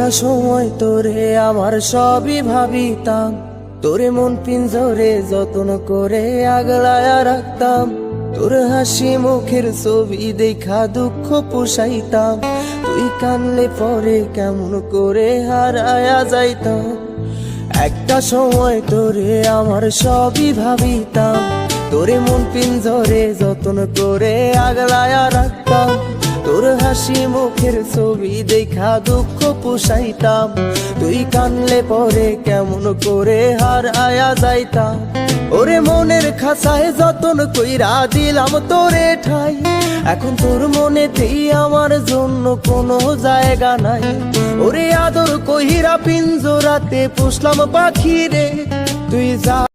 একটা সময় তোরে আমার সবই ভাবিতাম, তোরে মন পিঞ্জরে যত্ন করে আগলায়া রাখতাম। তোর হাসি মুখের ছবি দেখা দুঃখ পোষাইতাম, তুই কানলে পরে কেমন করে হারায়া যাইতাম। একটা সময় তোরে আমার সবই ভাবিতাম, তোরে মন পিঞ্জরে যত্ন করে আগলায়া রাখতাম। তোর হাসি মুখের ছবি দেখা দুঃখ পোষাইতাম, তুই কানলে পরে কেমন করে হারায়া যাইতাম। ওরে মনের খাঁচায় যতন কইরা দিলাম তোরে ঠাই, এখন তোর মনেতেই আমার জন্য কোনো জায়গা নাই। ওরে আদর কইরা পিঞ্জরাতে পুষলাম পাখি রে, তুই যা